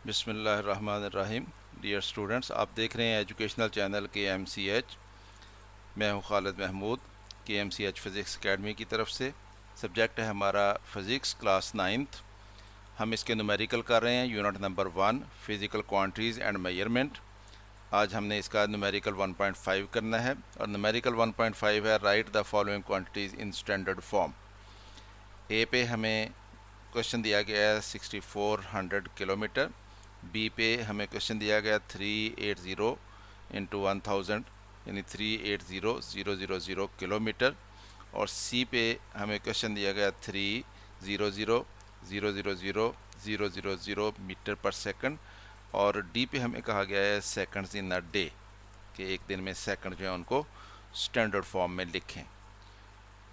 बिस्मिल्लाहिर्रहमानिर्रहीम। Dear students, आप देख रहे हैं एजुकेशनल चैनल KMCH। मैं हूं Khalid Mahmood, KMCH physics academy की तरफ से। सब्जेक्ट है हमारा फ़िज़िक्स क्लास 9th। हम इसके न्यूमेरिकल कर रहे हैं, unit number 1 physical quantities and measurement. आज हमने इसका न्यूमेरिकल 1.5 करना है और न्यूमेरिकल 1.5 है write the following quantities in standard form. A पे हमें क्वेश्चन दिया गया है 6400 किलोमीटर। बी पे हमें क्वेश्चन दिया गया 380 इंटू 1000 यानी 380,000 किलोमीटर। और सी पे हमें क्वेश्चन दिया गया 300,000,000 मीटर पर सेकंड। और डी पे हमें कहा गया है सेकंड्स इन अ डे, कि एक दिन में सेकंड जो है उनको स्टैंडर्ड फॉर्म में लिखें।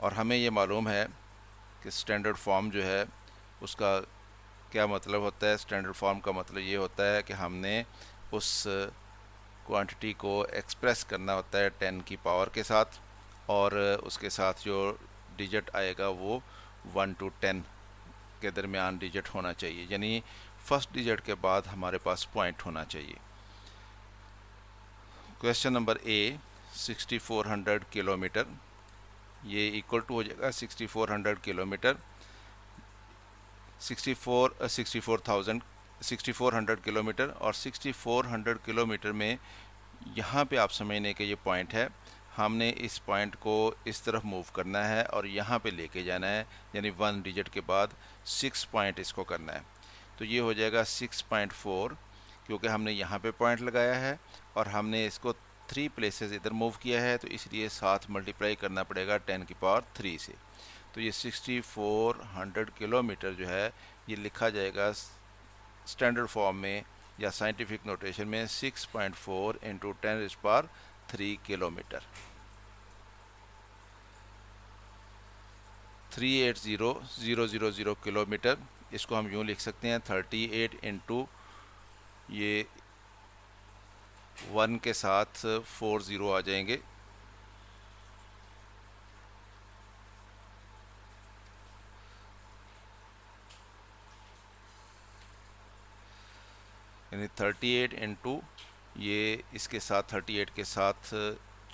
और हमें ये मालूम है कि स्टैंडर्ड फॉर्म जो है उसका क्या मतलब होता है। स्टैंडर्ड फॉर्म का मतलब ये होता है कि हमने उस क्वांटिटी को एक्सप्रेस करना होता है 10 की पावर के साथ, और उसके साथ जो डिजिट आएगा वो 1 to 10 के दरमियान डिजिट होना चाहिए, यानी फर्स्ट डिजिट के बाद हमारे पास पॉइंट होना चाहिए। क्वेश्चन नंबर ए 6400 किलोमीटर, ये इक्वल टू हो जाएगा 6400 किलोमीटर 6400 किलोमीटर। और 6400 किलोमीटर में यहाँ पे आप समझने के ये पॉइंट है, हमने इस पॉइंट को इस तरफ मूव करना है और यहाँ पे लेके जाना है, यानी 1 डिजिट के बाद 6 पॉइंट इसको करना है। तो ये हो जाएगा 6.4, क्योंकि हमने यहाँ पे पॉइंट लगाया है और हमने इसको 3 प्लेसेस इधर मूव किया है, तो इसलिए साथ मल्टीप्लाई करना पड़ेगा 10 की पावर 3 से। तो ये 6400 किलोमीटर जो है ये लिखा जाएगा स्टैंडर्ड फॉर्म में या साइंटिफिक नोटेशन में 6.4 इंटू 10⁻³ किलोमीटर। 380,000 किलोमीटर, इसको हम यूँ लिख सकते हैं 38 इंटू ये 1 के साथ 4 ज़ीरो आ जाएंगे, यानी 38 इंटू ये इसके साथ 38 के साथ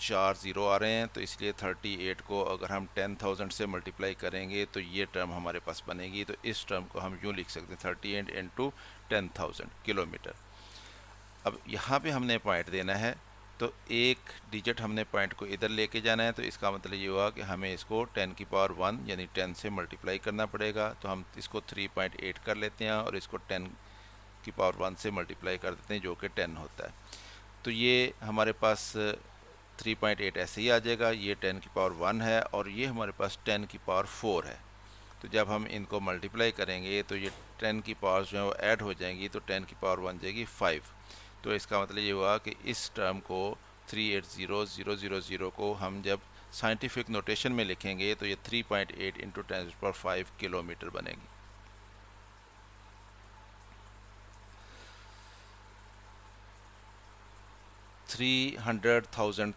4 ज़ीरो आ रहे हैं, तो इसलिए 38 को अगर हम 10,000 से मल्टीप्लाई करेंगे तो ये टर्म हमारे पास बनेगी। तो इस टर्म को हम यूँ लिख सकते हैं 38 इंटू 10,000 किलोमीटर। अब यहाँ पे हमने पॉइंट देना है, तो एक डिजिट हमने पॉइंट को इधर लेके जाना है, तो इसका मतलब ये हुआ कि हमें इसको 10 की पावर 1 यानी 10 से मल्टीप्लाई करना पड़ेगा। तो हम इसको 3.8 कर लेते हैं और इसको 10 की पावर 1 से मल्टीप्लाई कर देते हैं, जो कि 10 होता है। तो ये हमारे पास 3.8 ऐसे ही आ जाएगा। ये 10 की पावर 1 है और ये हमारे पास 10 की पावर 4 है। तो जब हम इनको मल्टीप्लाई करेंगे तो ये 10 की पावर जो है वो ऐड हो जाएंगी, तो 10 की पावर 1 जाएगी 5। तो इसका मतलब ये हुआ कि इस टर्म को 380,000 को हम जब साइंटिफिक नोटेशन में लिखेंगे तो ये 3.8 इंटू 10⁻5 किलोमीटर बनेगी। थ्री हंड्रेड थाउजेंड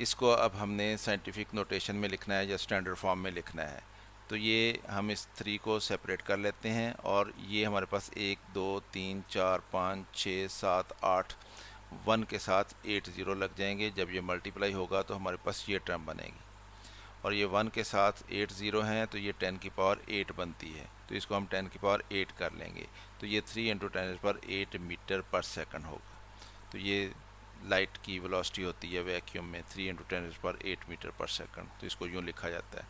इसको अब हमने साइंटिफिक नोटेशन में लिखना है या स्टैंडर्ड फॉर्म में लिखना है। तो ये हम इस 3 को सेपरेट कर लेते हैं और ये हमारे पास 1 2 3 4 5 6 7 8 1 के साथ 8 ज़ीरो लग जाएंगे। जब ये मल्टीप्लाई होगा तो हमारे पास ये टर्म बनेगी, और ये 1 के साथ 8 ज़ीरो हैं, तो ये 10 की पावर 8 बनती है। तो इसको हम 10 की पावर 8 कर लेंगे, तो ये 3 इंटू 10⁻8 मीटर पर सेकंड होगा। तो ये लाइट की वेलोसिटी होती है वैक्यूम में 3 इंटू 10⁻8 मीटर पर सेकंड। तो इसको यूँ लिखा जाता है।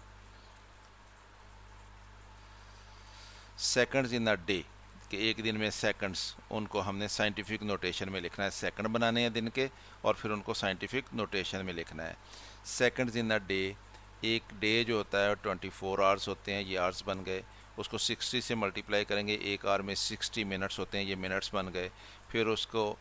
सेकंड्स इन अ डे, कि एक दिन में सेकंड्स, उनको हमने साइंटिफिक नोटेशन में लिखना है। सेकंड बनाने हैं दिन के और फिर उनको साइंटिफिक नोटेशन में लिखना है। सेकंड्स इन अ डे, एक डे जो होता है 24 आवर्स होते हैं, ये आवर्स बन गए। उसको 60 से मल्टीप्लाई करेंगे, एक आवर में 60 मिनट्स होते हैं, ये मिनट्स बन गए। फिर उसको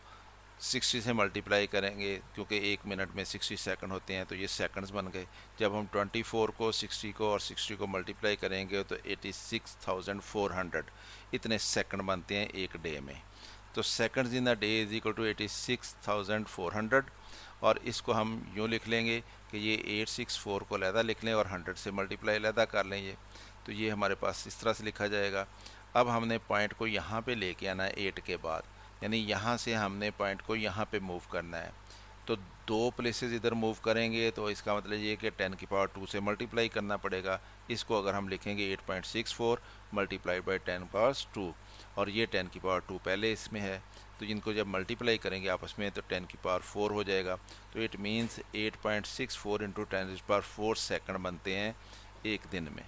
60 से मल्टीप्लाई करेंगे, क्योंकि एक मिनट में 60 सेकंड होते हैं, तो ये सेकंड्स बन गए। जब हम 24 को 60 को और 60 को मल्टीप्लाई करेंगे तो 86,400 इतने सेकंड बनते हैं एक डे में। तो seconds in a day is equal to 86,400। और इसको हम यूँ लिख लेंगे कि ये 864 को अलहदा लिख लें और 100 से मल्टीप्लाई अलहदा कर लें। ये तो ये हमारे पास इस तरह से लिखा जाएगा। अब हमने पॉइंट को यहाँ पे लेके आना है 8 के बाद, यानी यहाँ से हमने पॉइंट को यहाँ पे मूव करना है। तो दो प्लेसेस इधर मूव करेंगे तो इसका मतलब ये कि 10 की पावर 2 से मल्टीप्लाई करना पड़ेगा। इसको अगर हम लिखेंगे 8.64 मल्टीप्लाइड बाई 10 पावर 2, और ये 10 की पावर 2 पहले इसमें है, तो इनको जब मल्टीप्लाई करेंगे आपस में तो 10 की पावर 4 हो जाएगा। तो इट मीन्स 8.64 इंटू 10 की पावर 4 सेकंड बनते हैं एक दिन में।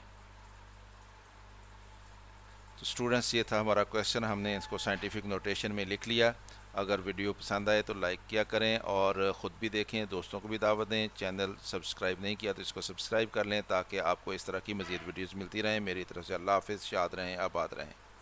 तो स्टूडेंट्स, ये था हमारा क्वेश्चन, हमने इसको साइंटिफिक नोटेशन में लिख लिया। अगर वीडियो पसंद आए तो लाइक किया करें और ख़ुद भी देखें, दोस्तों को भी दावत दें। चैनल सब्सक्राइब नहीं किया तो इसको सब्सक्राइब कर लें ताकि आपको इस तरह की मज़ीद वीडियोज़ मिलती रहें। मेरी तरफ से अल्लाह हाफ़िज़, शाद रहें, आबाद रहें।